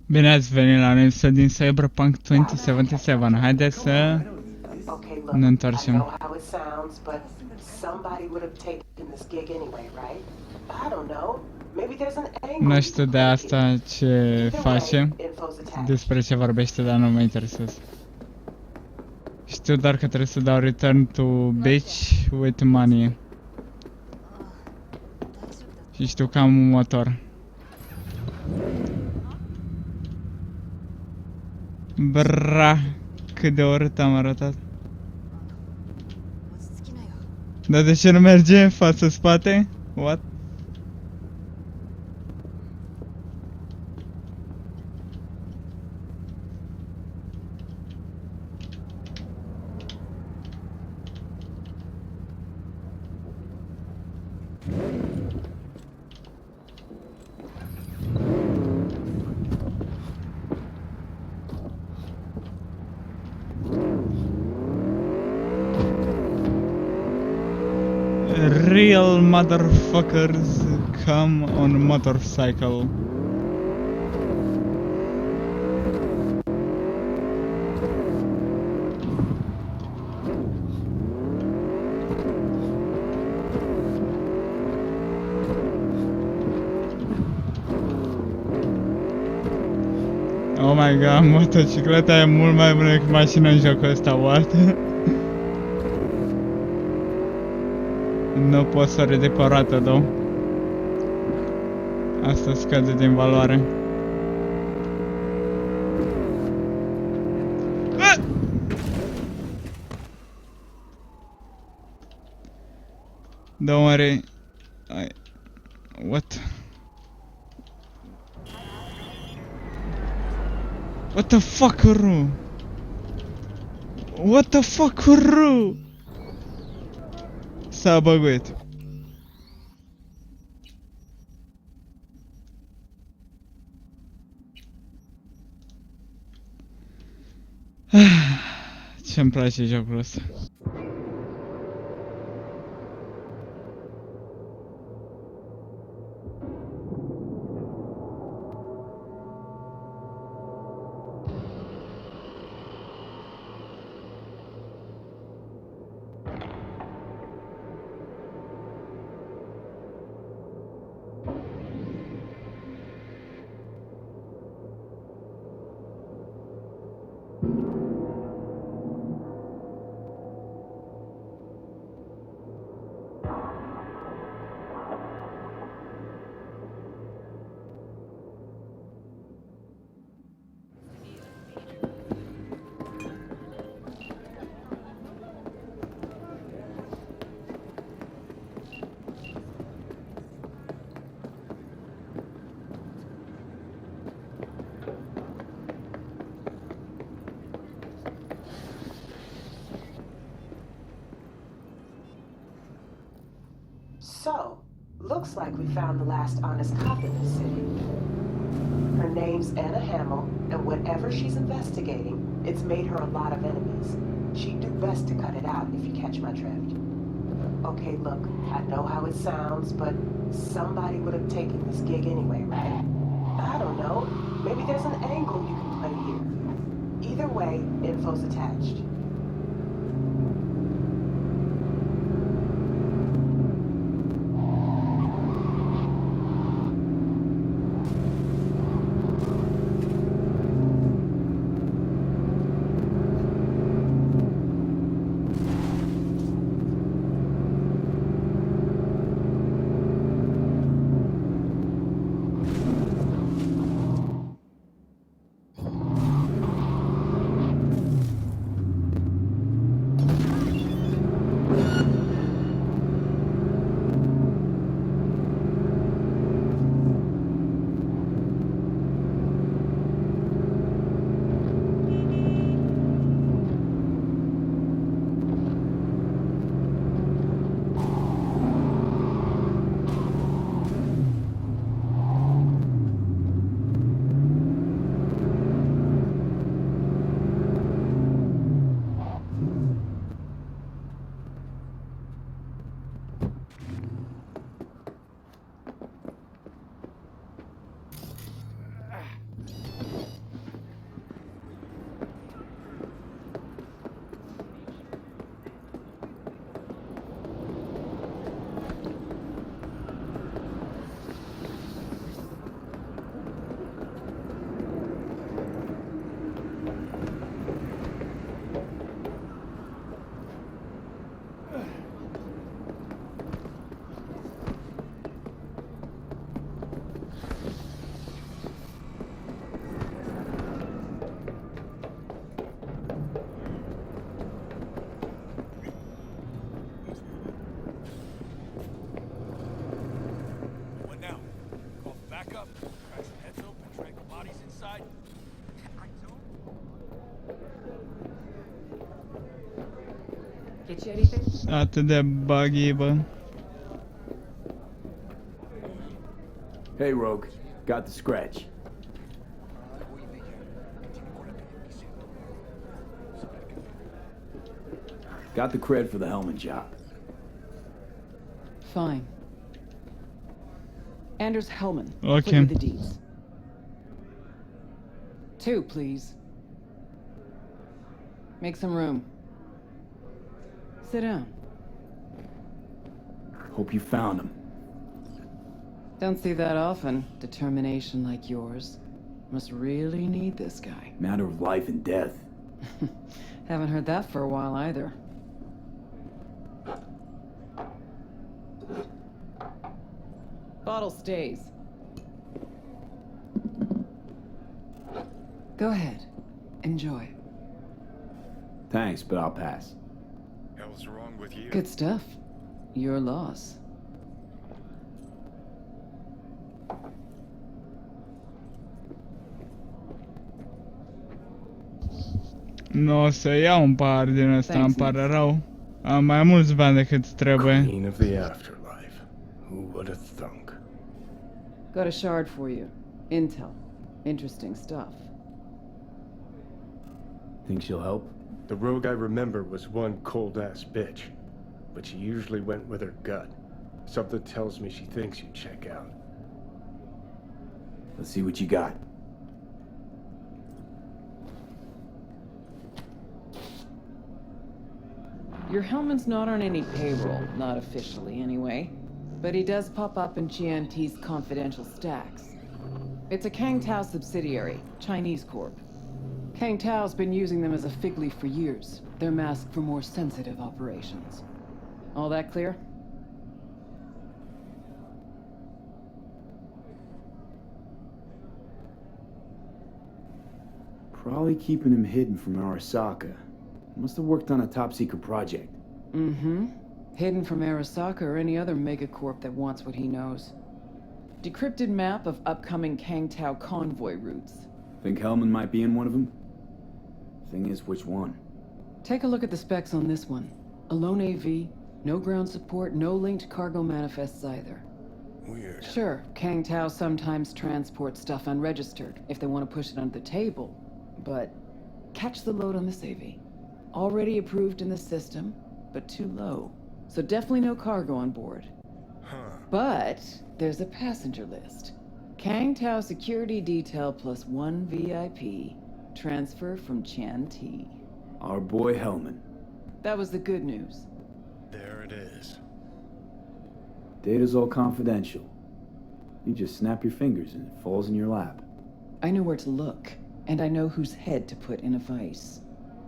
Bine ați venit la un episod din Cyberpunk 2077. Haideți să ne întoarcem. Nu știu de asta ce face, despre ce vorbește, dar nu mă interesează. Știu doar că trebuie să dau return to bitch with money. Și știu că am un motor. Bra, cât de urât am arătat. Dar de ce nu merge față-spate? What? Real motherfuckers come on motorcycle. Oh my god, motocicleta e mult mai bună decât mașina în jocul ăsta, what? Nu pot să o ridic pe roată, două. Asta scade din valoare. Don't worry. What? What the fuck, Ru? What the fuck, Ru? S-a băguit. Ce-mi place jocul ăsta. So, looks like we found the last honest cop in this city. Her name's Anna Hamill, and whatever she's investigating, it's made her a lot of enemies. She'd do best to cut it out if you catch my drift. Okay, look, I know how it sounds, but somebody would have taken this gig anyway, right? I don't know. Maybe there's an angle you can play here. Either way, info's attached. outside. Get you anything? Atât de buggy, bă. Hey, Rogue. Got the scratch. Got the cred for the Hellman job. Fine. Anders Hellman. Okay. Put me the deeds. 2, please. Make some room. Sit down. Hope you found him. Don't see that often. Determination like yours. Must really need this guy. Matter of life and death. Haven't heard that for a while either. Bottle stays. Go ahead. Enjoy. Thanks, but I'll pass. Hell's wrong with you? Good stuff. Your loss. Nu o să iau un par din ăsta, îmi Thanks, pare Max. rău. Am mai mulți bani decât trebuie. Queen of the afterlife. Who would have thunk? Got a shard for you. Intel. Interesting stuff. Think she'll help? The rogue I remember was one cold-ass bitch, but she usually went with her gut. Something tells me she thinks you check out. Let's see what you got. Your Hellman's not on any payroll, not officially anyway. But he does pop up in GNT's confidential stacks. It's a Kang Tao subsidiary, Chinese corp. Kang Tao's been using them as a fig leaf for years. They're masked for more sensitive operations. All that clear? Probably keeping him hidden from Arasaka. Must have worked on a top-secret project. Mm-hmm. Hidden from Arasaka or any other megacorp that wants what he knows. Decrypted map of upcoming Kang Tao convoy routes. Think Hellman might be in one of them? Thing is, which one? Take a look at the specs on this one. A lone AV, no ground support, no linked cargo manifests either. Weird. Sure, Kang Tao sometimes transports stuff unregistered if they want to push it under the table. But catch the load on this AV. Already approved in the system, but too low. So definitely no cargo on board. Huh. But there's a passenger list. Kang Tao security detail plus 1 VIP. Transfer from Chan T. Our boy Hellman. That was the good news. There it is. Data's all confidential. You just snap your fingers and it falls in your lap. I know where to look, and I know whose head to put in a vice.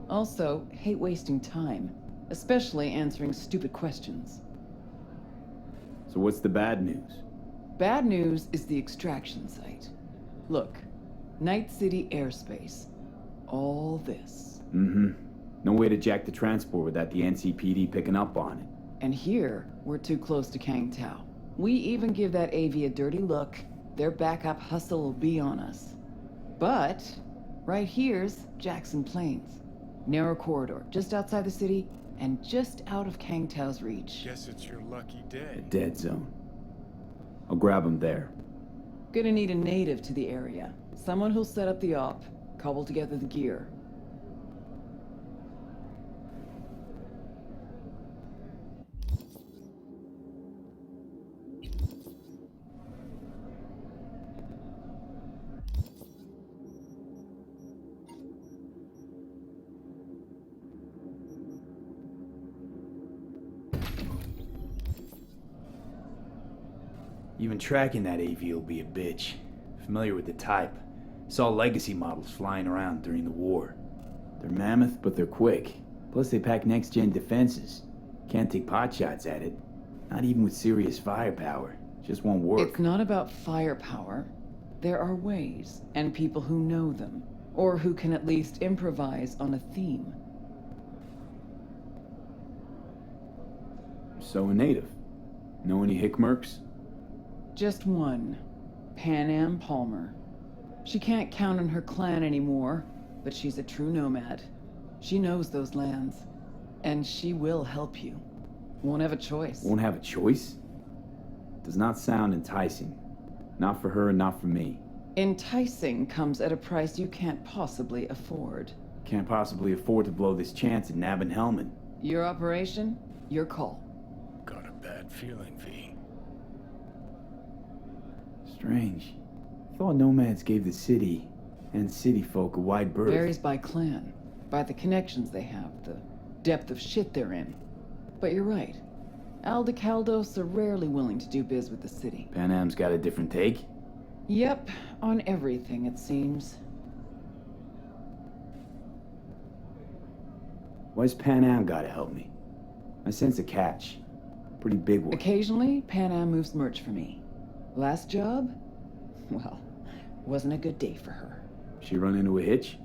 Also, hate wasting time, especially answering stupid questions. So what's the bad news? Bad news is the extraction site. Look, Night City airspace. All this. Mm-hmm. No way to jack the transport without the NCPD picking up on it. And here, we're too close to Kang Tao. We even give that AV a dirty look, their backup hustle will be on us. But, right here's Jackson Plains. Narrow corridor, just outside the city, and just out of Kang Tao's reach. Guess it's your lucky A day. dead zone. I'll grab him there. Gonna need a native to the area. Someone who'll set up the op, cobble together the gear. Even tracking that AV will be a bitch. Familiar with the type. Saw legacy models flying around during the war. They're mammoth, but they're quick. Plus they pack next-gen defenses. Can't take potshots at it. Not even with serious firepower. Just won't work. It's not about firepower. There are ways, and people who know them, or who can at least improvise on a theme. So a native. Know any hickmerks? Just one. Pan Am Palmer. She can't count on her clan anymore, but she's a true nomad. She knows those lands, and she will help you. Won't have a choice. Won't have a choice? Does not sound enticing. Not for her and not for me. Enticing comes at a price you can't possibly afford. Can't possibly afford to blow this chance at nabbing Hellman. Your operation, your call. Got a bad feeling, V. Strange. Thought nomads gave the city and city folk a wide berth. Varies by clan, by the connections they have, the depth of shit they're in. But you're right. Aldecaldos are rarely willing to do biz with the city. Panam's got a different take? Yep, on everything it seems. Why's Panam gotta help me? I sense a catch. Pretty big one. Occasionally, Panam moves merch for me. Last job? Well, wasn't a good day for her. She run into a hitch?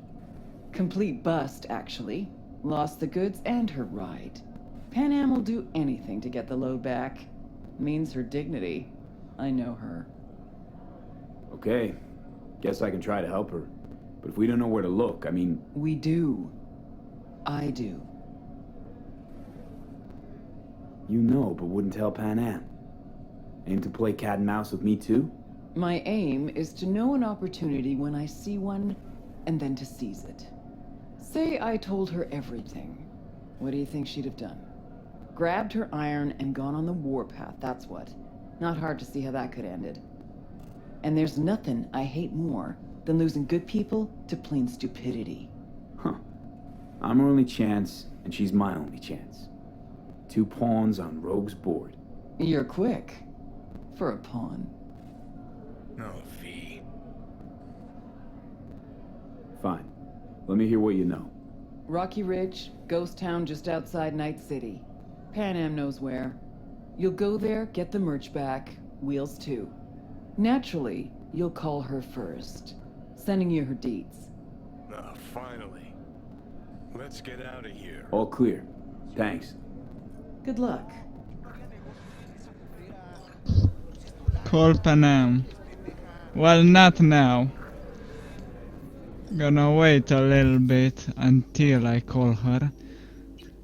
Complete bust, actually. Lost the goods and her ride. Panam will do anything to get the load back. Means her dignity. I know her. Okay. Guess I can try to help her. But if we don't know where to look, I mean... We do. I do. You know, but wouldn't tell Panam. Aim to play cat and mouse with me too? My aim is to know an opportunity when I see one, and then to seize it. Say I told her everything. What do you think she'd have done? Grabbed her iron and gone on the warpath, that's what. Not hard to see how that could have ended. And there's nothing I hate more than losing good people to plain stupidity. Huh. I'm her only chance, and she's my only chance. 2 pawns on Rogue's board. You're quick. For a pawn. No, V. Fine. Let me hear what you know. Rocky Ridge, ghost town just outside Night City. Panam knows where. You'll go there, get the merch back, wheels too. Naturally, you'll call her first. Sending you her deeds. Ah, finally. Let's get out of here. All clear. Thanks. Good luck. Call Panam. Well, not now. Gonna wait a little bit until I call her.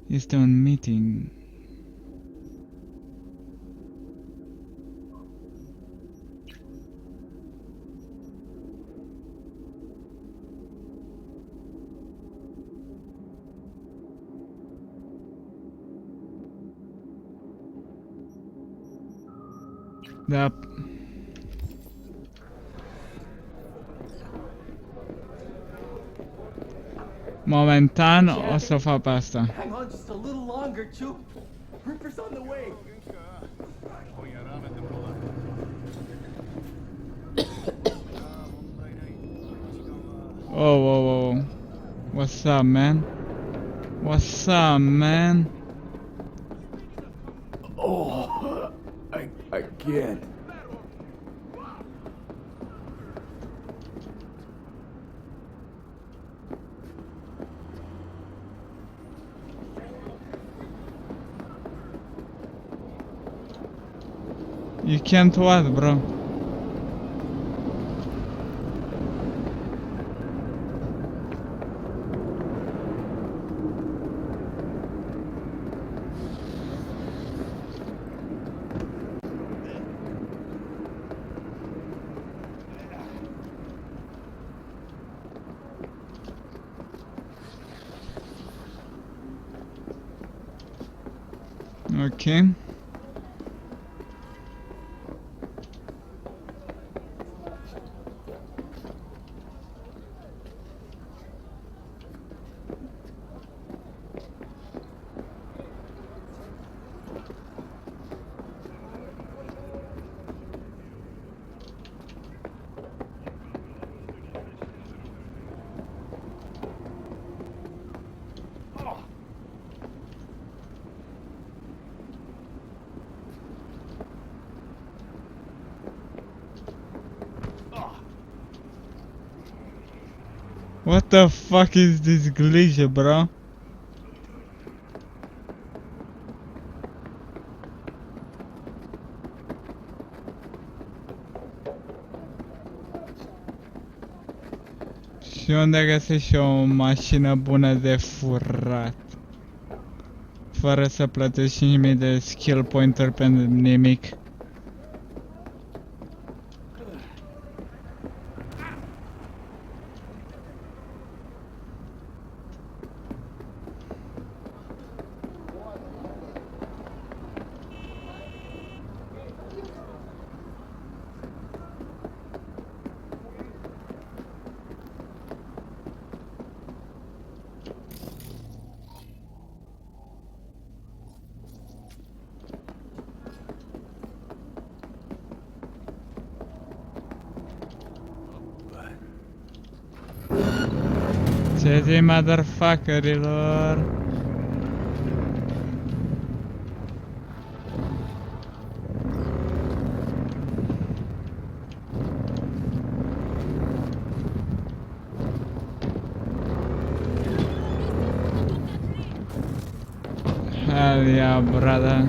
Is done meeting. Yep. Momentan o să fac asta? Hang on just a little longer, Chu. Reaper's on the way. Whoa, whoa, whoa. What's up, man? What's up, man? Oh, I can't. You can't what, bro? Okay. What the fuck is this glitch, bro? Și unde găsești și o mașină bună de furat? Fără să plătești 5000 de skill pointer pentru nimic. Ce zi, motherfuckerilor? Hell yeah, brother.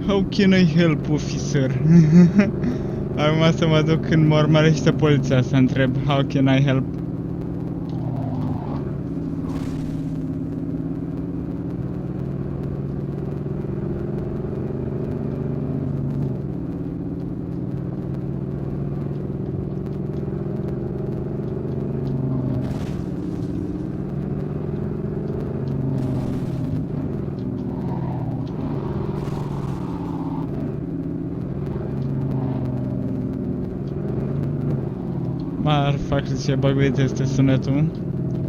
How can I help, officer? Acum să mă duc când mă urmărește poliția să întreb how can I help? Motherfucker, ce băguit este sunetul.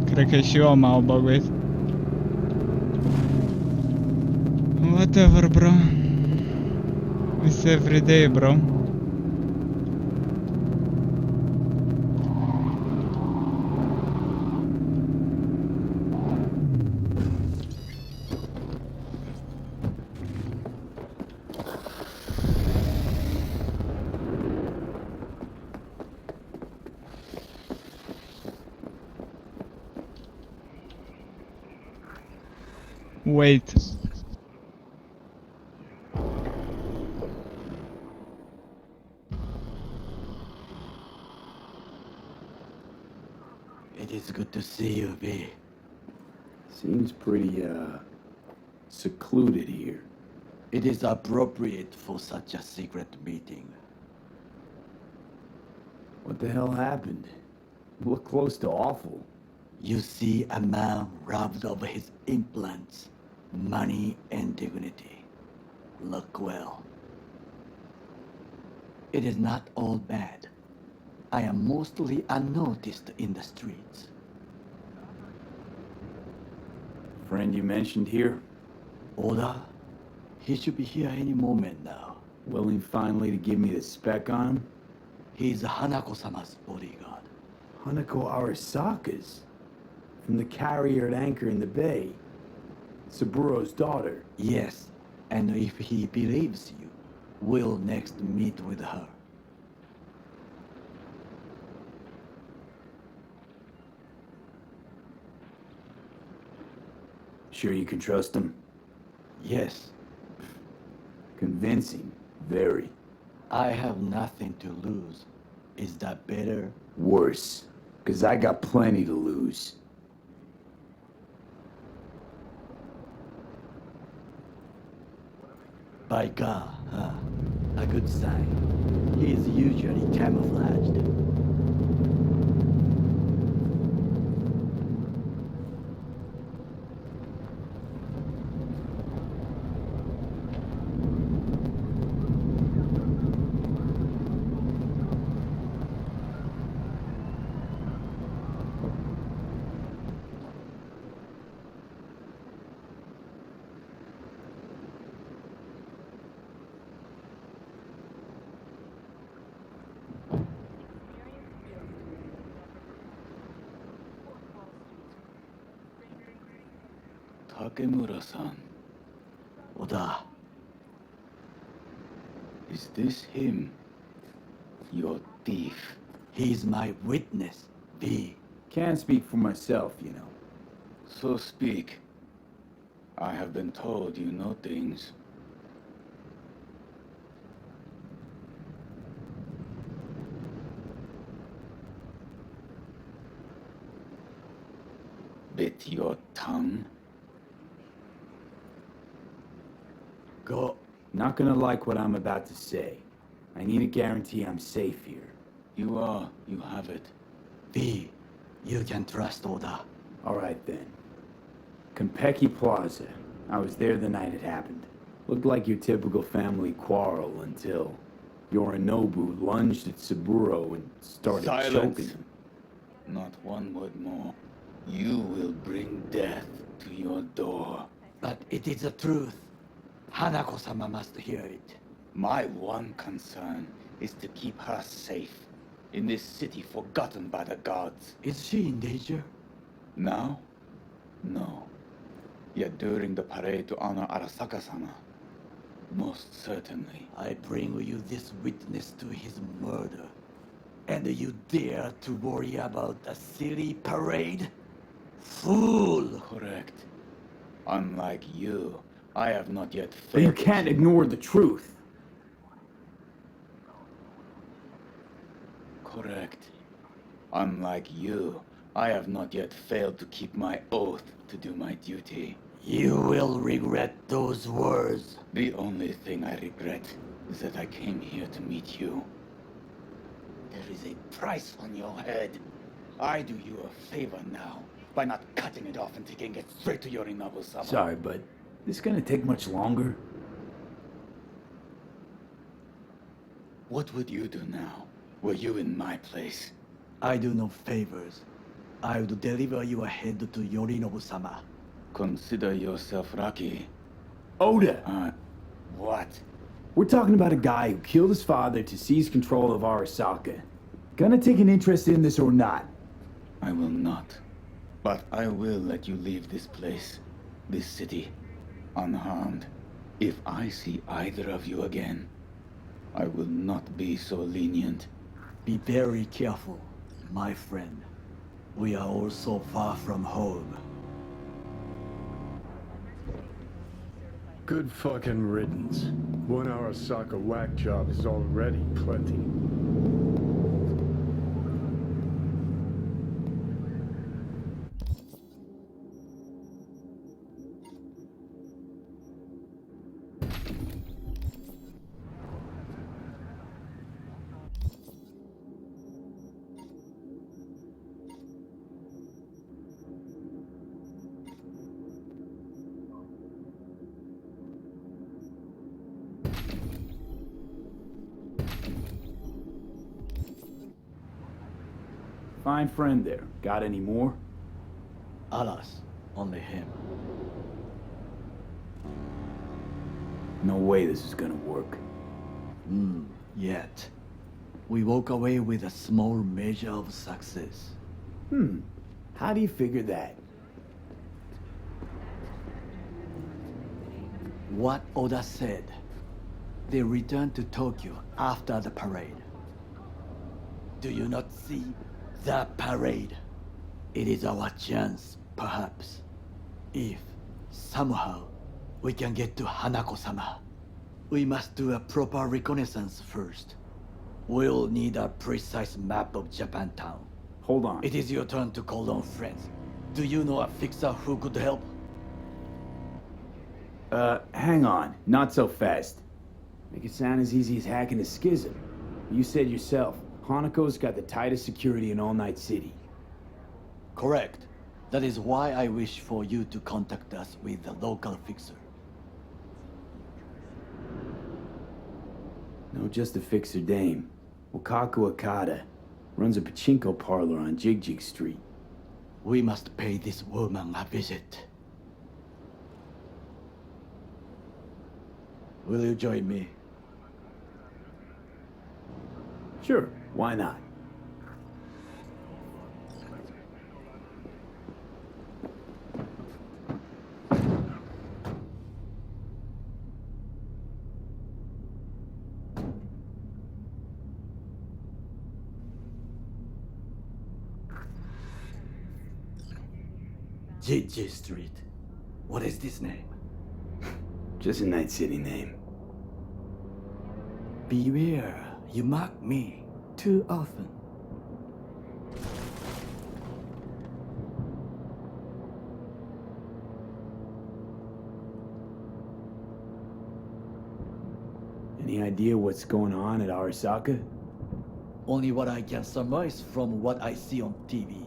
Cred că și eu m-au băguit. Whatever, bro. It's every day, bro. Wait. It is good to see you, V. Seems pretty, secluded here. It is appropriate for such a secret meeting. What the hell happened? Look close to awful. You see a man robbed of his implants, money and dignity. Look well. It is not all bad. I am mostly unnoticed in the streets. Friend you mentioned here? Oda? He should be here any moment now. Willing finally to give me the spec on him? He's Hanako-sama's bodyguard. Hanako Arasaka's? From the carrier at anchor in the bay. Saburo's daughter. Yes, and if he believes you, we'll next meet with her. Sure you can trust him? Yes, Convincing. Very. I have nothing to lose. Is that better? Worse. 'Cause I got plenty to lose. By God, huh? A good sign. He is usually camouflaged. Takemura-san, Oda, is this him? Your thief. he's my witness, V. Can't speak for myself, you know. So speak. I have been told you know things. Bit your tongue? Go. Not gonna like what I'm about to say. I need a guarantee I'm safe here. You are. You have it. V, you can trust Oda. Alright then. Konpeki Plaza. I was there the night it happened. Looked like your typical family quarrel until Yorinobu lunged at Saburo and started choking him. Not one word more. You will bring death to your door. But it is the truth. Hanako-sama must hear it. My one concern is to keep her safe. In this city forgotten by the gods. Is she in danger? Now? No. Yet during the parade to honor Arasaka-sama, most certainly. I bring you this witness to his murder. And you dare to worry about a silly parade? Fool! Correct. Unlike you, I have not yet failed. But you can't ignore the truth. Correct. Unlike you, I have not yet failed to keep my oath to do my duty. You will regret those words. The only thing I regret is that I came here to meet you. There is a price on your head. I do you a favor now by not cutting it off and taking it straight to Yorinobu-sama. Sorry, but this gonna take much longer? What would you do now, were you in my place? I do no favors. I would deliver you ahead to Yorinobu-sama. Consider yourself lucky. Oda! What? We're talking about a guy who killed his father to seize control of Arasaka. Gonna take an interest in this or not? I will not. But I will let you leave this place, this city, unharmed. If I see either of you again, I will not be so lenient. Be very careful, my friend. We are all so far from home. Good fucking riddance. One Arasaka whack job is already plenty. Fine friend there. Got any more? Alas, only him. No way this is gonna work. Yet. We walk away with a small measure of success. How do you figure that? What Oda said. They returned to Tokyo after the parade. Do you not see the parade? It is our chance, perhaps. If, somehow, we can get to Hanako-sama. We must do a proper reconnaissance first. We'll need a precise map of Japantown. Hold on. It is your turn to call on friends. Do you know a fixer who could help? Hang on. Not so fast. Make it sound as easy as hacking a schism. You said yourself, Hanako's got the tightest security in all Night City. Correct. That is why I wish for you to contact us with the local fixer. No, just a fixer dame. Wakaku Akata runs a pachinko parlor on Jig Street. We must pay this woman a visit. Will you join me? Sure, why not? Jig Street. What is this name? Just a Night City name. Beware, you mock me too often. Any idea what's going on at Arasaka? Only what I can surmise from what I see on TV.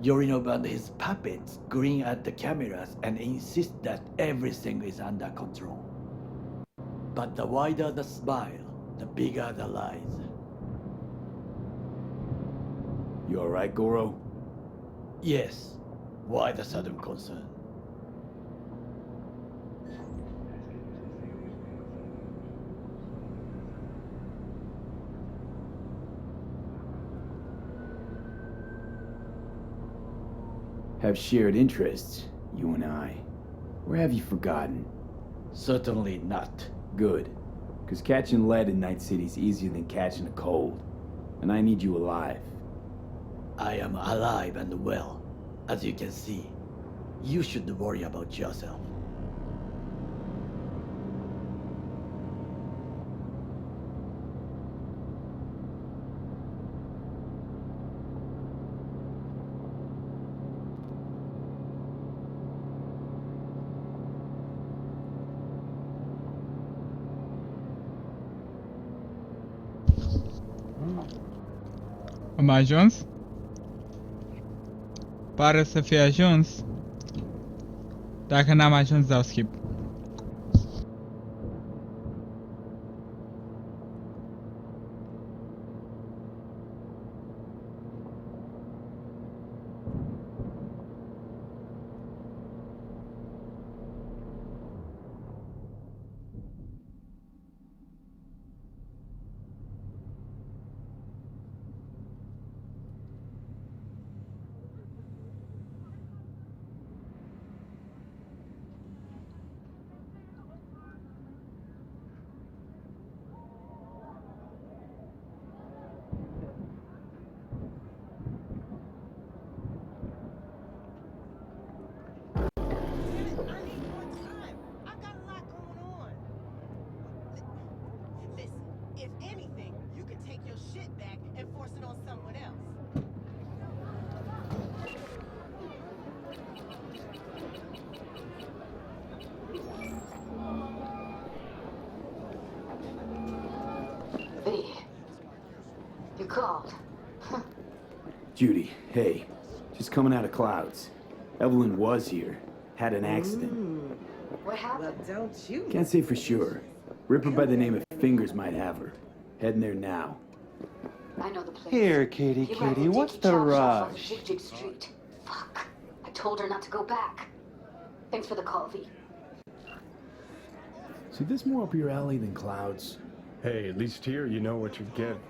Yorinobu and his puppets grin at the cameras and insist that everything is under control. But the wider the smile, the bigger the lies. You alright, Goro? Yes. Why the sudden concern? Have shared interests, you and I. Or have you forgotten? Certainly not. Good. Because catching lead in Night City's easier than catching a cold. And I need you alive. I am alive and well, as you can see. You should worry about yourself. Am ajuns? Pare să fie ajuns. Dacă n-am ajuns, dau skip. You called. Judy, hey. Just coming out of clouds. Evelyn was here. Had an accident. What happened? Don't you? Can't say for sure. Ripper by the name of Fingers might have her. Heading there now. I know the place. Here, Katie, He ran Katie, a what's dinky the chop shop on rush? Jig Street. Fuck. I told her not to go back. Thanks for the call, V. See, this more up your alley than clouds. Hey, at least here you know what you're getting.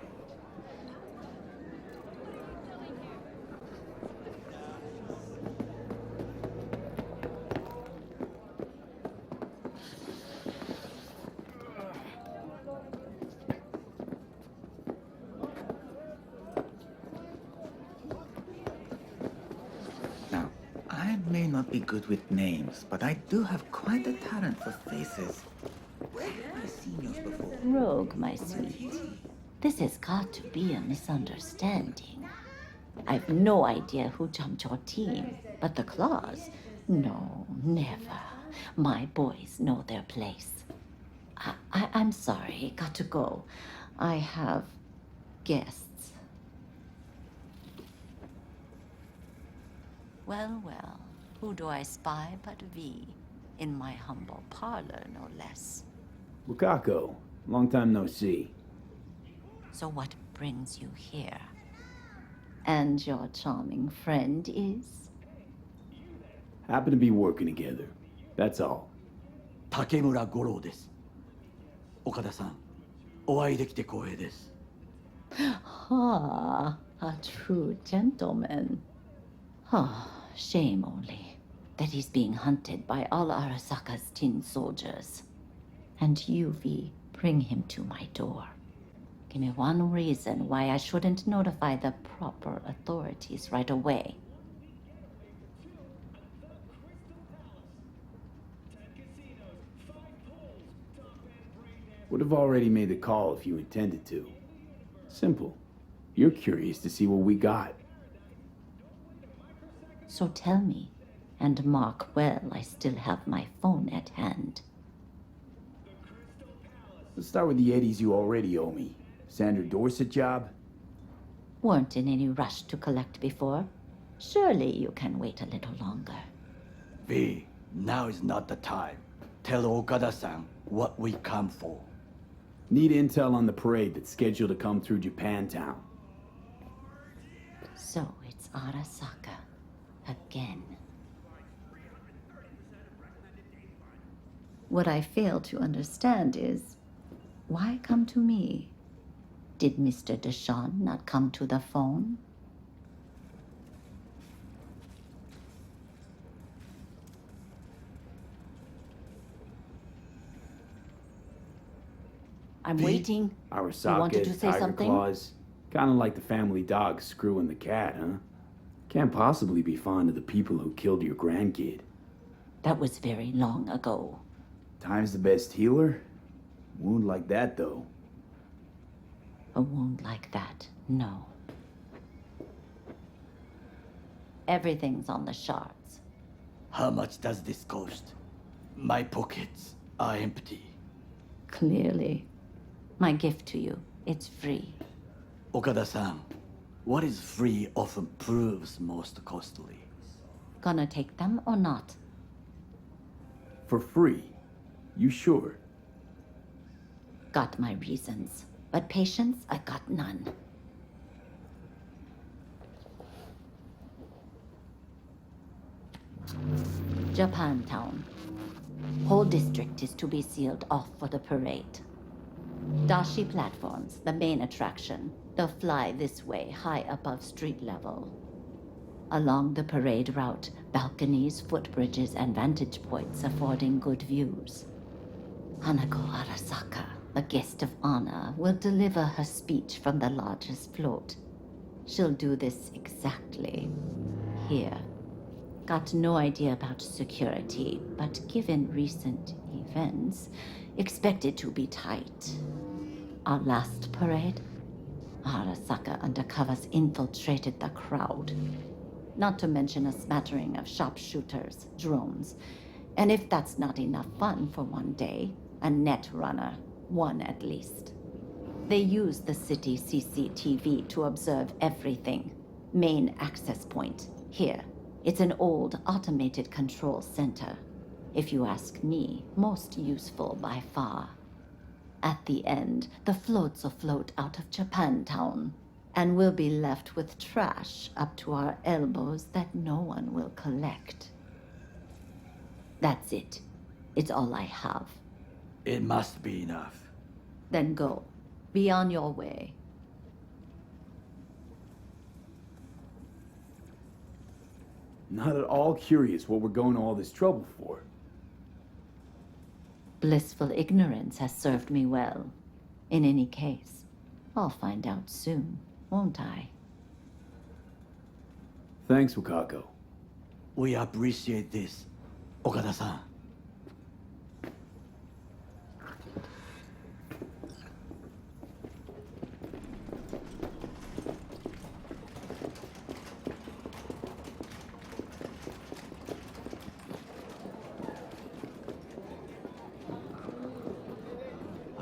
Now, I may not be good with names, but I do have quite a talent for faces. Where have I seen yours before? Rogue, my sweet. This has got to be a misunderstanding. I've no idea who jumped your team, but the Claws? No, never. My boys know their place. I'm sorry, got to go. I have guests. Well, well, who do I spy but V? In my humble parlor, no less. Wakako, long time no see. So what brings you here? And your charming friend is? Happen to be working together. That's all. 竹村五郎です。岡田さん、お会いできて光栄です。Ah, a true gentleman. Ah, shame only that he's being hunted by all Arasaka's tin soldiers. And you, V, bring him to my door. Give me one reason why I shouldn't notify the proper authorities right away. Would have already made the call if you intended to. Simple. You're curious to see what we got. So tell me, and mark well I still have my phone at hand. Let's start with the eddies you already owe me. Sandra Dorset job? Weren't in any rush to collect before. Surely you can wait a little longer. V, now is not the time. Tell Okada-san what we come for. Need intel on the parade that's scheduled to come through Japantown. So it's Arasaka. Again. What I fail to understand is, why come to me? Did Mr. Deshawn not come to the phone? I'm waiting. Arasaka, You wanted to say Tiger something? Claws. Kinda like the family dog screwing the cat, huh? Can't possibly be fond of the people who killed your grandkid. That was very long ago. Time's the best healer? Wound like that, though. A wound like that, no. Everything's on the shards. How much does this cost? My pockets are empty. Clearly. My gift to you, it's free. Okada-san, what is free often proves most costly. Gonna take them or not? For free? You sure? Got my reasons, but patience I got none. Japantown. Whole district is to be sealed off for the parade. Dashi platforms, the main attraction. They'll fly this way, high above street level. Along the parade route, balconies, footbridges, and vantage points affording good views. Hanako Arasaka, the guest of honor, will deliver her speech from the largest float. She'll do this exactly here. Got no idea about security, but given recent events, expected to be tight. Our last parade, Arasaka undercovers infiltrated the crowd. Not to mention a smattering of sharpshooters, drones, and if that's not enough fun for one day, a net runner, one at least. They use the city CCTV to observe everything. Main access point, here. It's an old automated control center. If you ask me, most useful by far. At the end, the floats will float out of Japantown, and we'll be left with trash up to our elbows that no one will collect. That's it. It's all I have. It must be enough. Then go. Be on your way. Not at all curious what we're going to all this trouble for. Blissful ignorance has served me well. In any case, I'll find out soon, won't I? Thanks, Wakako. We appreciate this, Okada-san.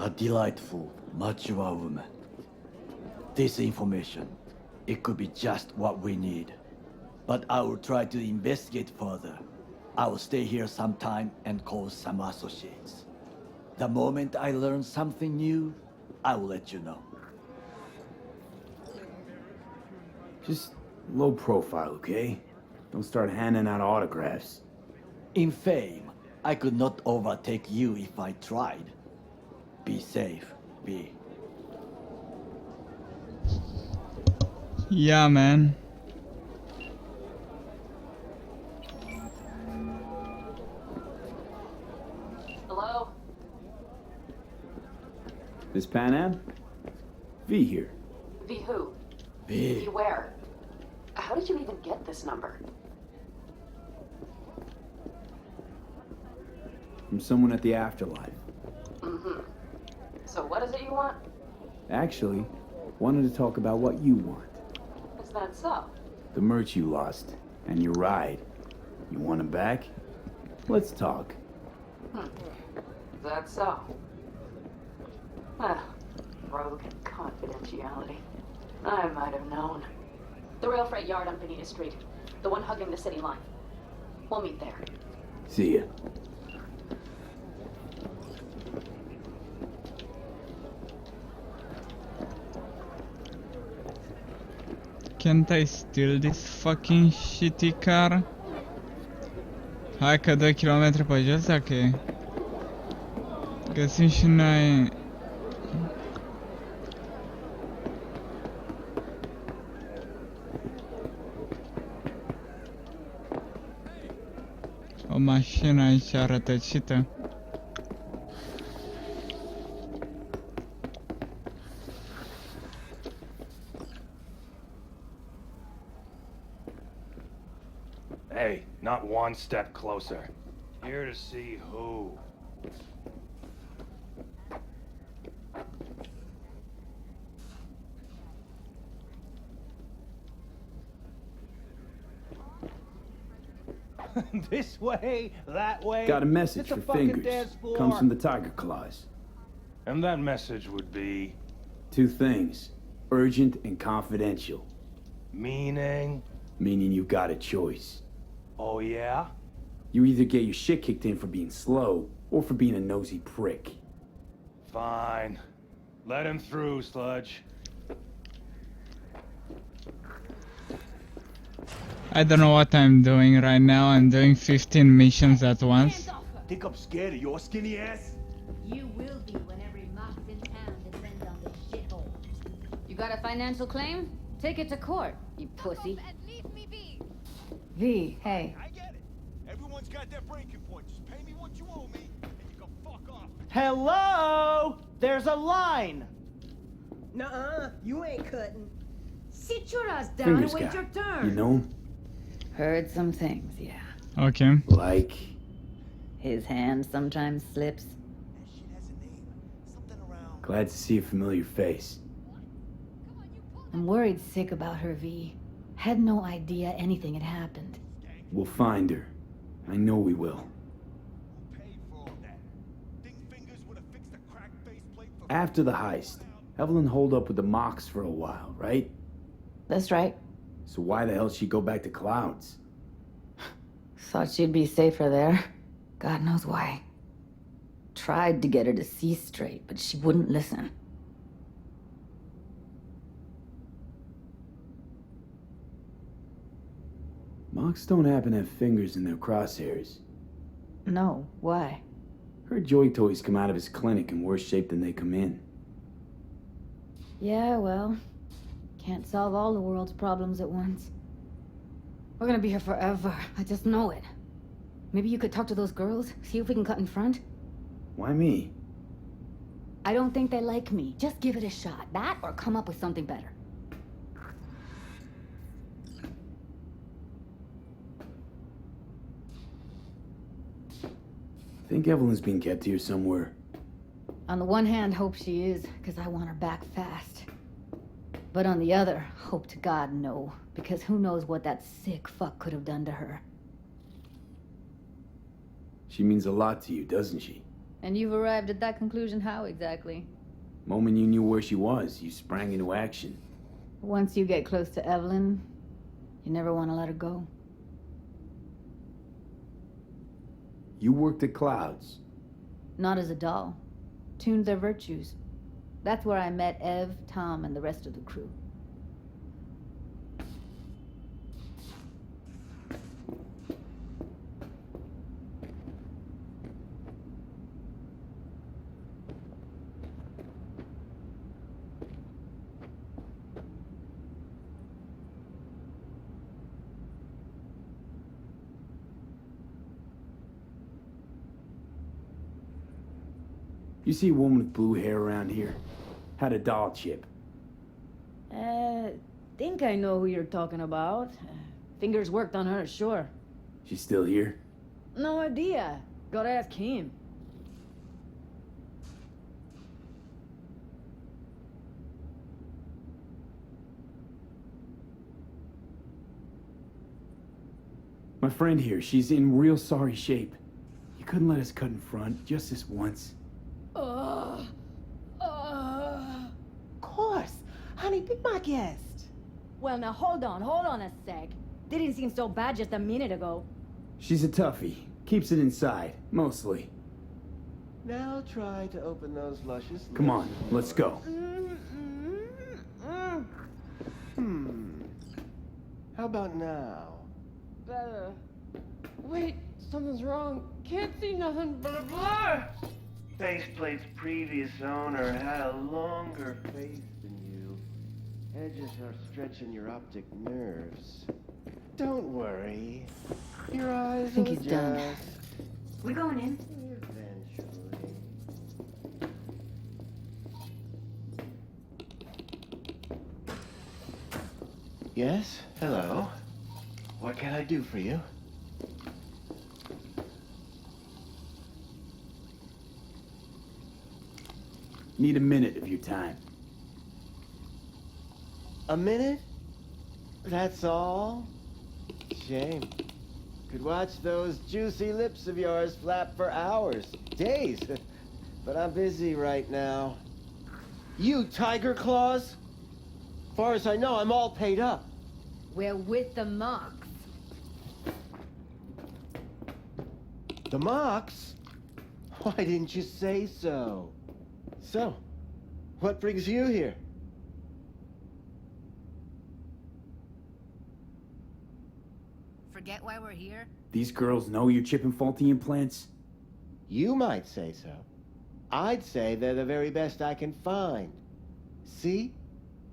A delightful, Mature woman. This information, it could be just what we need. But I will try to investigate further. I will stay here some time and call some associates. The moment I learn something new, I will let you know. Just low profile, okay? Don't start handing out autographs. In fame, I could not overtake you if I tried. Be safe, B. Yeah, man. Hello? This Pan Am? V here. V who? B. V where? How did you even get this number? From someone at the afterlife. Mm-hmm. So what is it you want? Actually, wanted to talk about what you want. Is that so? The merch you lost, and your ride. You want it back? Let's talk. Is that so? Ah, rogue confidentiality. I might have known. The rail freight yard on Bonita Street. The one hugging the city line. We'll meet there. See ya. Can't I steal this fucking shitty car? Hai că 2 km pe jos dacă e. Găsim și noi... o mașină aici rătăcită. Hey, not one step closer. Here to see who? This way, that way. Got a message It's a for fucking Fingers. dance floor. Comes from the Tiger Claws. And that message would be... 2 things. Urgent and confidential. meaning? Meaning you got a choice. Oh yeah? You either get your shit kicked in for being slow, or for being a nosy prick. Fine. Let him through, Sludge. I don't know what I'm doing right now. I'm doing 15 missions at once. Think I'm scared of your skinny ass? You will be when every mox in town depends on this shithole. You got a financial claim? Take it to court, you pussy. V, hey. I get it. Everyone's got their breaking point. Just pay me what you owe me, and you can fuck off. Hello? There's a line. Nuh-uh, you ain't cutting. Sit your ass down Fingers and wait guy. your turn. You know him? Heard some things, yeah. Okay. Like... His hand sometimes slips. That shit has a name. Something around... Glad to see a familiar face. I'm worried sick about her, V. Had no idea anything had happened. We'll find her. I know we will. Who paid for all that? Think Fingers would have fixed the cracked faceplate for... After the heist, Evelyn holed up with the Mox for a while, right? That's right. So why the hell she go back to Clouds? Thought she'd be safer there. God knows why. Tried to get her to see straight, but she wouldn't listen. Mox don't happen to have fingers in their crosshairs. No, why? Heard Joy Toys come out of his clinic in worse shape than they come in. Yeah, well, can't solve all the world's problems at once. We're gonna be here forever. I just know it. Maybe you could talk to those girls, see if we can cut in front? Why me? I don't think they like me. Just give it a shot. That or come up with something better. Think Evelyn's being kept here somewhere. On the one hand, hope she is, because I want her back fast. But on the other, hope to God no, because who knows what that sick fuck could have done to her. She means a lot to you, doesn't she? And you've arrived at that conclusion how exactly? Moment you knew where she was, you sprang into action. Once you get close to Evelyn, you never want to let her go. You worked at Clouds. Not as a doll. Tuned their virtues. That's where I met Ev, Tom, and the rest of the crew. You see a woman with blue hair around here? Had a doll chip. Think I know who you're talking about. Fingers worked on her, sure. She's still here? No idea. Gotta ask him. My friend here, she's in real sorry shape. You couldn't let us cut in front, just this once. Of course. Honey, be my guest. Well, now hold on a sec. Didn't seem so bad just a minute ago. She's a toughie. Keeps it inside, mostly. Now try to open those luscious lips. Come on, let's go. How about now? Better. Wait, something's wrong. Can't see nothing but a blur. Faceplate's previous owner had a longer face than you. Edges are stretching your optic nerves. Don't worry. Your eyes I think will he's done. adjust We're going in. eventually. Yes? Hello? What can I do for you? Need a minute of your time. A minute? That's all? Shame. Could watch those juicy lips of yours flap for hours, days. But I'm busy right now. You tiger claws? Far as I know, I'm all paid up. We're with the Mox. The Mox? Why didn't you say so? So, what brings you here? Forget why we're here? These girls know you're chipping faulty implants? You might say so. I'd say they're the very best I can find. See?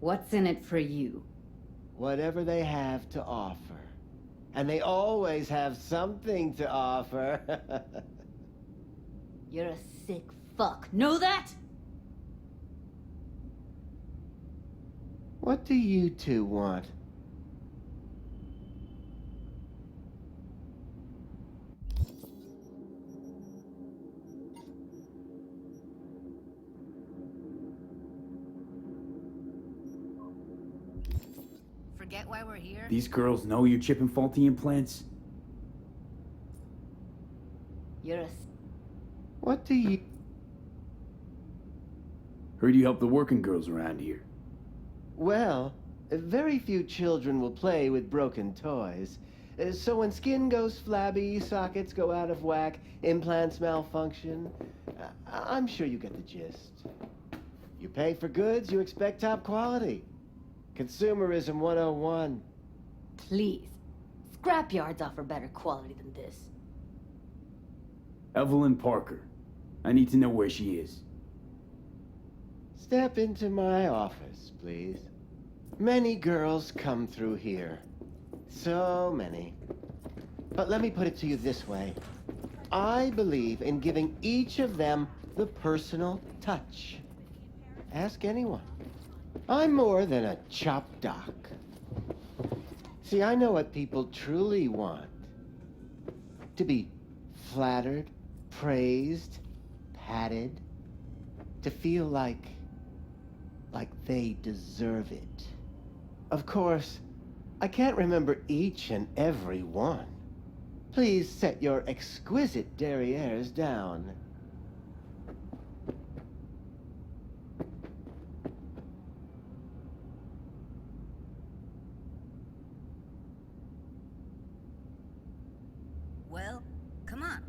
What's in it for you? Whatever they have to offer. And they always have something to offer. You're a sick fuck. Know that? What do you two want? Forget why we're here? These girls know you're chipping faulty implants? You're a... What do you... Heard you help the working girls around here. Well, very few children will play with broken toys. So when skin goes flabby, sockets go out of whack, implants malfunction, I'm sure you get the gist. You pay for goods, you expect top quality. Consumerism 101. Please. Scrapyards offer better quality than this. Evelyn Parker. I need to know where she is. Step into my office, please. Many girls come through here. So many. But let me put it to you this way. I believe in giving each of them the personal touch. Ask anyone. I'm more than a chop doc. See, I know what people truly want. To be flattered, praised, patted. To feel like they deserve it. Of course, I can't remember each and every one. Please set your exquisite derrieres down. Well, come on.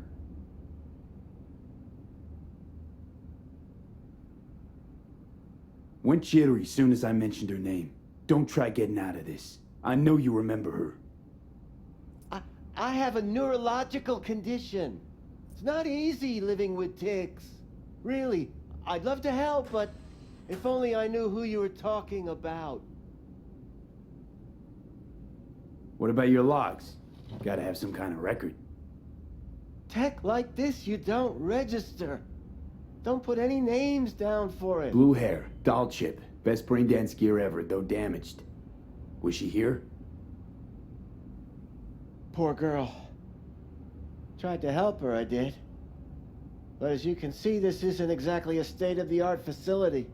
Went jittery soon as I mentioned her name. Don't try getting out of this. I know you remember her. I have a neurological condition. It's not easy living with tics. Really, I'd love to help, but if only I knew who you were talking about. What about your logs? Gotta have some kind of record. Tech like this, you don't register. Don't put any names down for it. Blue hair, doll chip, best brain dance gear ever, though damaged. Was she here? Poor girl. Tried to help her, I did. But as you can see, this isn't exactly a state-of-the-art facility.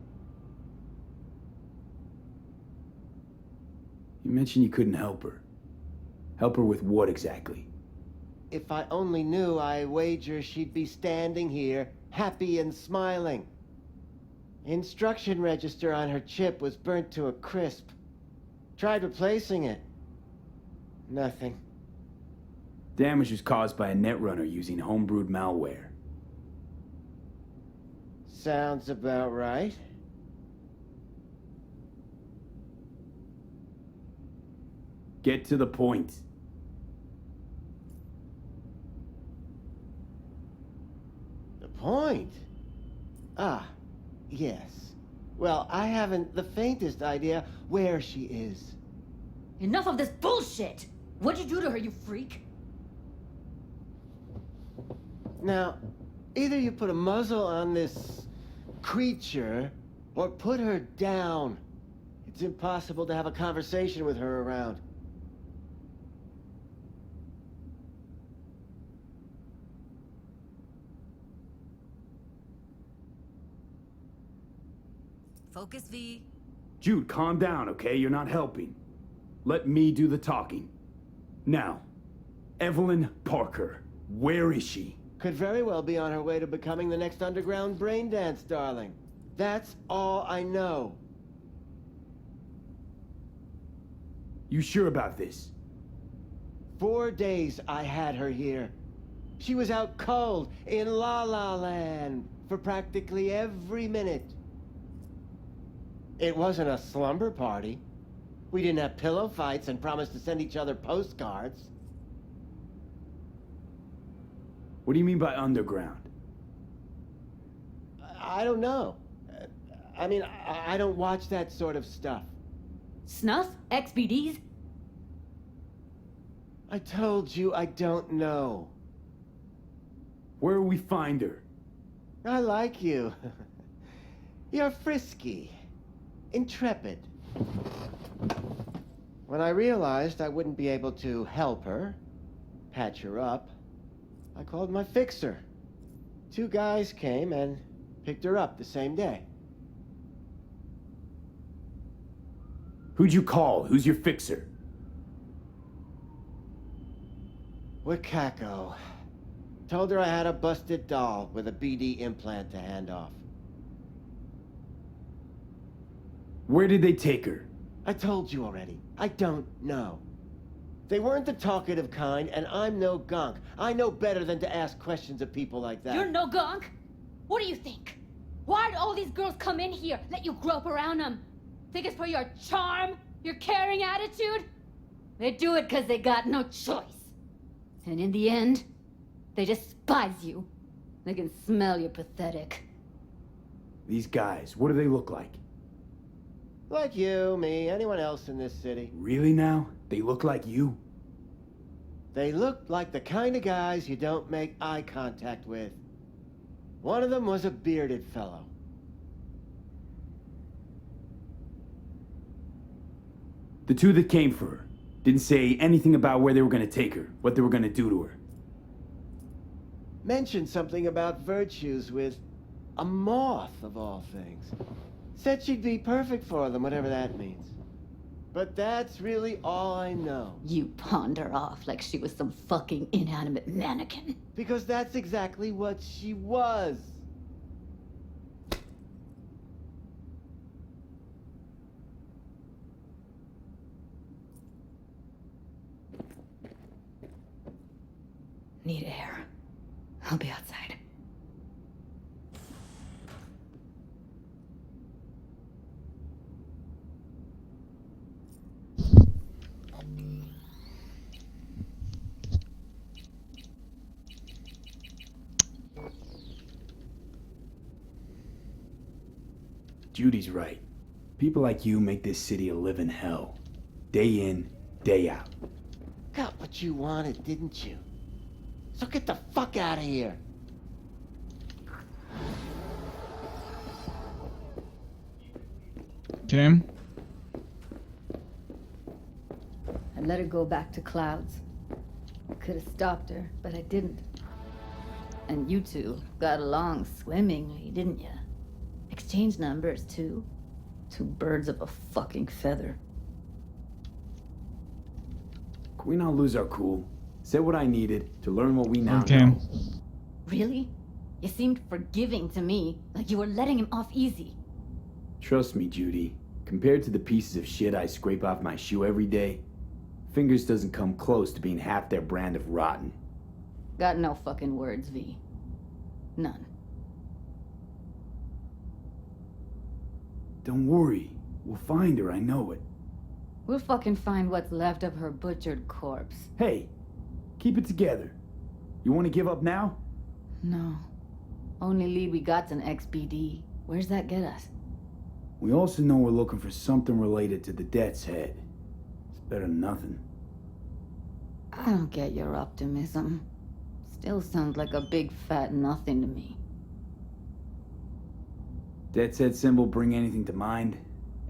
You mentioned you couldn't help her. Help her with what exactly? If I only knew, I wager she'd be standing here, happy and smiling. Instruction register on her chip was burnt to a crisp. Tried replacing it. Nothing. Damage was caused by a netrunner using homebrewed malware. Sounds about right. Get to the point. The point? Ah, yes. Well, I haven't the faintest idea where she is. Enough of this bullshit! What'd you do to her, you freak? Now, either you put a muzzle on this creature, or put her down. It's impossible to have a conversation with her around. Focus, V. Jude, calm down, okay? You're not helping. Let me do the talking. Now, Evelyn Parker, where is she? Could very well be on her way to becoming the next underground brain dance darling. That's all I know. You sure about this? 4 days I had her here. She was out cold in La La Land for practically every minute. It wasn't a slumber party. We didn't have pillow fights and promised to send each other postcards. What do you mean by underground? I don't know. I mean, I don't watch that sort of stuff. Snuff? XBDs? I told you I don't know. Where will we find her? I like you. You're frisky. Intrepid. When I realized I wouldn't be able to help her, patch her up, I called my fixer. 2 guys came and picked her up the same day. Who'd you call? Who's your fixer? Wakako. Told her I had a busted doll with a BD implant to hand off. Where did they take her? I told you already. I don't know. They weren't the talkative kind, and I'm no gunk. I know better than to ask questions of people like that. You're no gunk? What do you think? Why'd all these girls come in here, let you grope around them? Think it's for your charm? Your caring attitude? They do it because they got no choice. And in the end, they despise you. They can smell you're pathetic. These guys, what do they look like? Like you, me, anyone else in this city. Really now? They look like you? They look like the kind of guys you don't make eye contact with. One of them was a bearded fellow. The 2 that came for her didn't say anything about where they were going to take her, what they were going to do to her. Mentioned something about virtues with a moth, of all things. Said she'd be perfect for them, whatever that means. But that's really all I know. You pawned her off like she was some fucking inanimate mannequin. Because that's exactly what she was. Need air. I'll be outside. Judy's right. People like you make this city a living hell. Day in, day out. Got what you wanted, didn't you? So get the fuck out of here. Okay. I let her go back to Clouds. I could have stopped her, but I didn't. And you two got along swimmingly, didn't you? Exchanged numbers, too. Two birds of a fucking feather. Can we not lose our cool? Said what I needed to learn what we now Okay. know. Really? You seemed forgiving to me, like you were letting him off easy. Trust me, Judy. Compared to the pieces of shit I scrape off my shoe every day, Fingers doesn't come close to being half their brand of rotten. Got no fucking words, V. None. Don't worry. We'll find her, I know it. We'll fucking find what's left of her butchered corpse. Hey, keep it together. You want to give up now? No. Only lead we got's an XBD. Where's that get us? We also know we're looking for something related to the Death's Head. It's better than nothing. I don't get your optimism. Still sounds like a big fat nothing to me. Death's Head symbol bring anything to mind?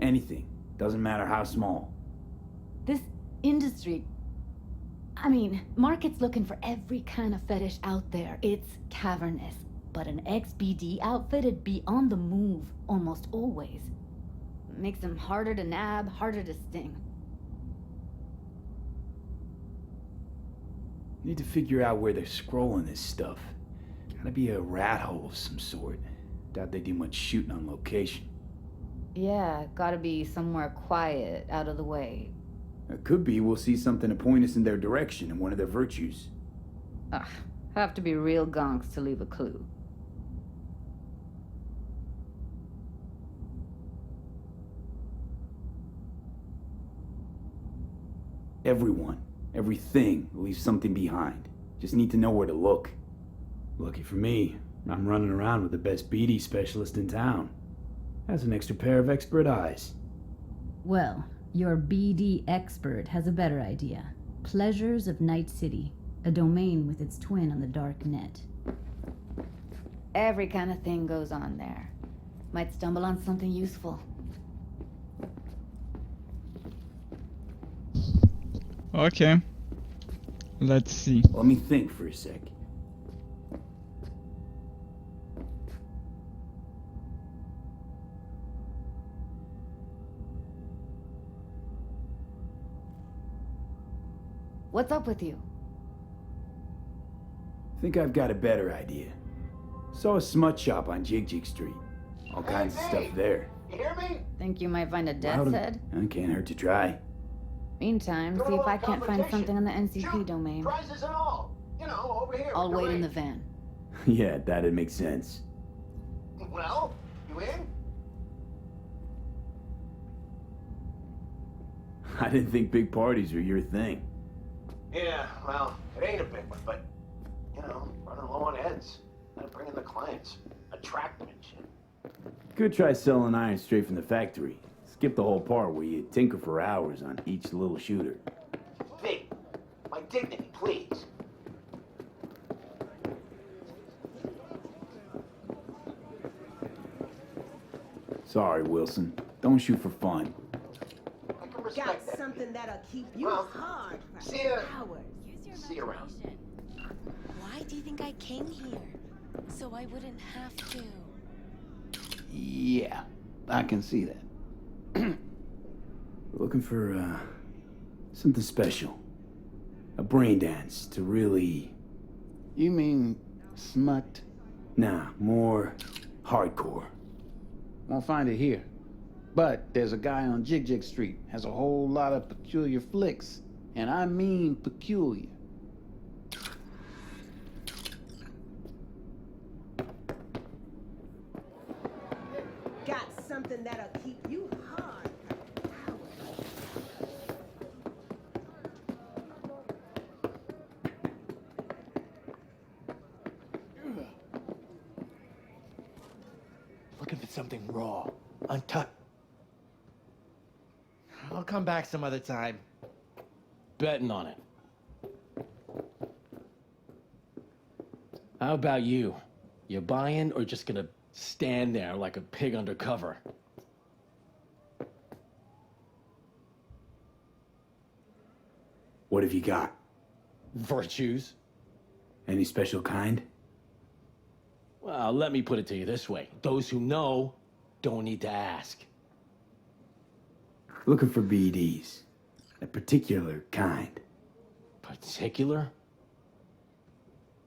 Anything. Doesn't matter how small. This industry... I mean, market's looking for every kind of fetish out there. It's cavernous. But an XBD outfit'd be on the move almost always. Makes them harder to nab, harder to sting. Need to figure out where they're scrolling this stuff. Gotta be a rat hole of some sort. Doubt they do much shooting on location. Yeah, gotta be somewhere quiet, out of the way. It could be we'll see something to point us in their direction in one of their virtues. Ugh, have to be real gonks to leave a clue. Everyone, everything leaves something behind. Just need to know where to look. Lucky for me, I'm running around with the best BD specialist in town. Has an extra pair of expert eyes. Well, your BD expert has a better idea. Pleasures of Night City, a domain with its twin on the dark net. Every kind of thing goes on there. Might stumble on something useful. Okay. Let's see. Let me think for a sec. What's up with you? Think I've got a better idea. Saw a smut shop on Jig Street. All kinds of stuff there. You hear me? Think you might find a death's Louder. head? Can't hurt to try. Meantime, see if I can't find something on the NCP domain. Prizes and all. You know, over here. I'll with wait in ring. the van. Yeah, that'd make sense. Well, you in? I didn't think big parties were your thing. Yeah, well, it ain't a big one, but, you know, running low on heads. Gotta bring in the clients. Attract them and shit. Could try selling iron straight from the factory. Skip the whole part where you tinker for hours on each little shooter. Vic, my dignity, please. Sorry, Wilson. Don't shoot for fun. I can Got respect that. something that'll keep you Well, hard for see ya. hours. See you around. Why do you think I came here? So I wouldn't have to. Yeah, I can see that. We're looking for, something special. A brain dance to really... You mean smut? Nah, more hardcore. Won't find it here. But there's a guy on Jig Street, has a whole lot of peculiar flicks. And I mean peculiar. something raw, untouched. I'll come back some other time. Betting on it. How about you? You buying or just gonna stand there like a pig undercover? What have you got? Virtues? Any special kind? Well, let me put it to you this way. Those who know don't need to ask. Looking for BDs. A particular kind. Particular?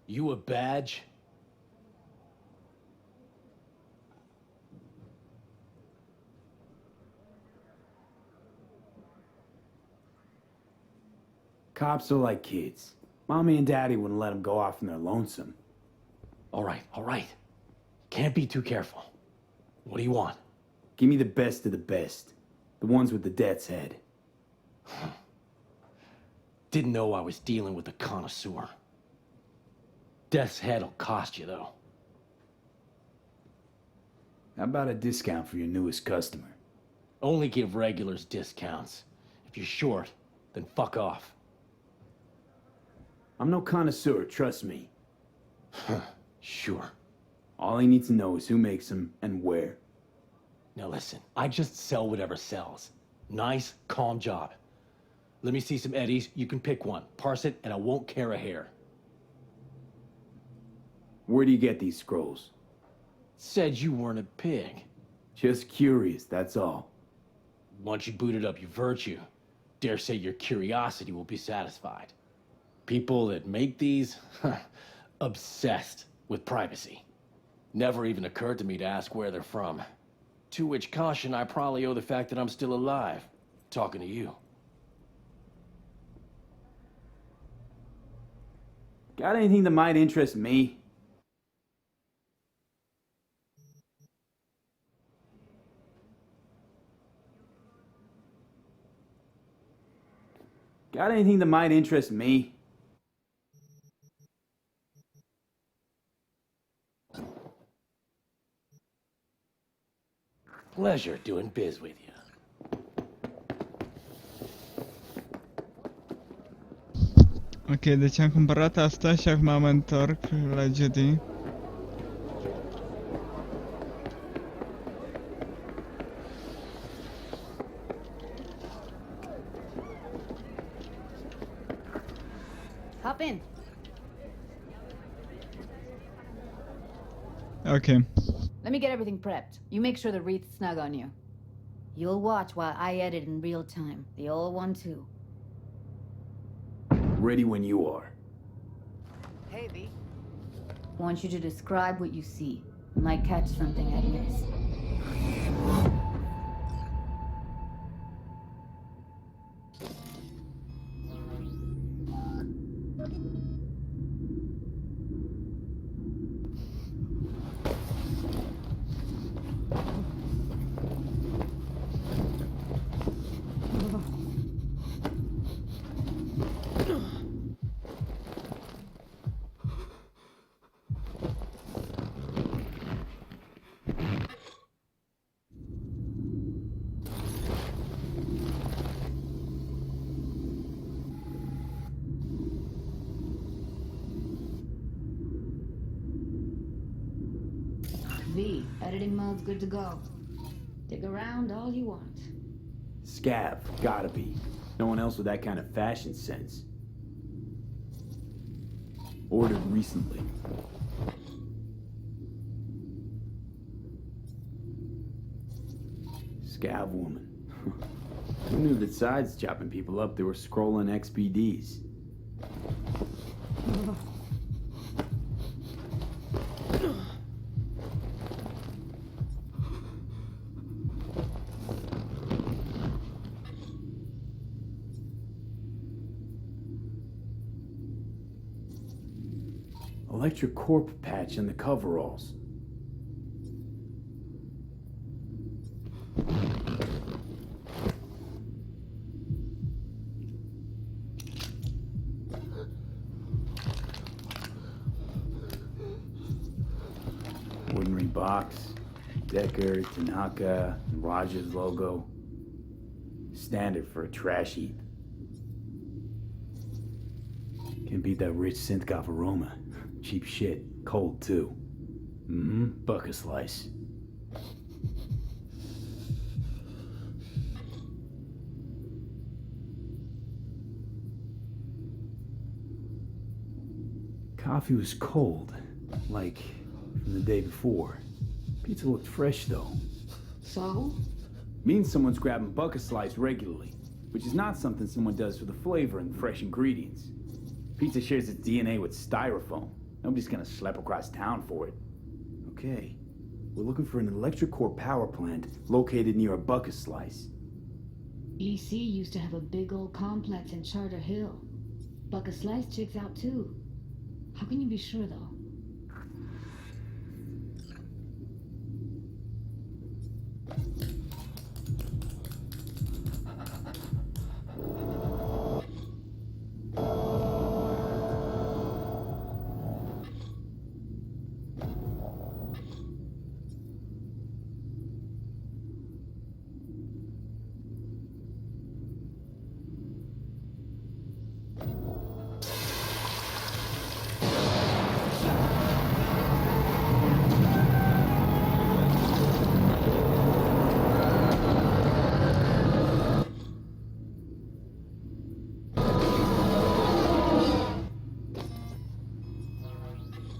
You a badge? Cops are like kids. Mommy and Daddy wouldn't let them go off in their lonesome. All right. Can't be too careful. What do you want? Give me the best of the best. The ones with the death's head. Didn't know I was dealing with a connoisseur. Death's head'll cost you, though. How about a discount for your newest customer? Only give regulars discounts. If you're short, then fuck off. I'm no connoisseur, trust me. Sure. All I need to know is who makes them and where. Now listen, I just sell whatever sells. Nice, calm job. Let me see some eddies, you can pick one. Parse it, and I won't care a hair. Where do you get these scrolls? Said you weren't a pig. Just curious, that's all. Once you booted up your virtue, dare say your curiosity will be satisfied. People that make these, obsessed with privacy. Never even occurred to me to ask where they're from. To which caution I probably owe the fact that I'm still alive, talking to you. Got anything that might interest me? Got anything that might interest me? Pleasure doing biz with you. Ok, deci am cumpărat asta și acum mă întorc la GD. Hop in. Ok. Let me get everything prepped. You make sure the wreath's snug on you. You'll watch while I edit in real time. The old one, too. Ready when you are. Hey, V. Want you to describe what you see. Might catch something I'd miss. V, editing mode's good to go. Dig around all you want. Scav, gotta be. No one else with that kind of fashion sense. Ordered recently. Scav woman. Who knew that besides chopping people up, they were scrolling XBDs? Electric corp patch in the coveralls. Ordinary box. Decker, Tanaka, and Raja's logo. Standard for a trash heap. Can't beat that rich synth-goth aroma. Cheap shit. Cold, too. Buck a slice. Coffee was cold, like from the day before. Pizza looked fresh, though. So? Means someone's grabbing bucket slice regularly, which is not something someone does for the flavor and fresh ingredients. Pizza shares its DNA with styrofoam. Nobody's gonna schlep across town for it. Okay, we're looking for an electric core power plant located near a bucket slice. EC used to have a big old complex in Charter Hill. Bucket Slice checks out too. How can you be sure, though?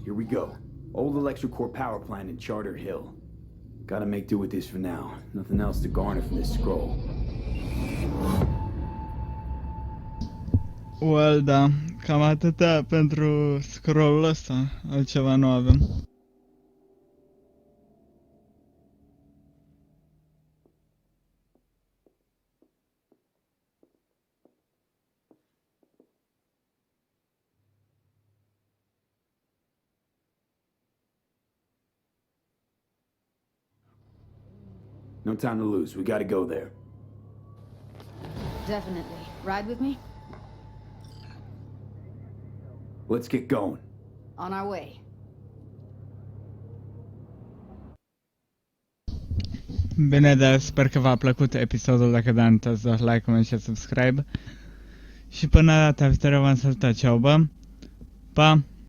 Here we go. Old electric core power plant in Charter Hill. Gotta make do with this for now. Nothing else to garner from this scroll. Well, da. Cam atâta pentru scroll-ul ăsta. Altceva nu avem. No time to lose. We gotta go there. Definitely. Ride with me? Let's get going. On our way. Bine, dar sper că v-a plăcut episodul. Dacă da, nu uitați să dați like, comment și subscribe. Și până data viitoare v-am salutat. Ceau, bă! Pa!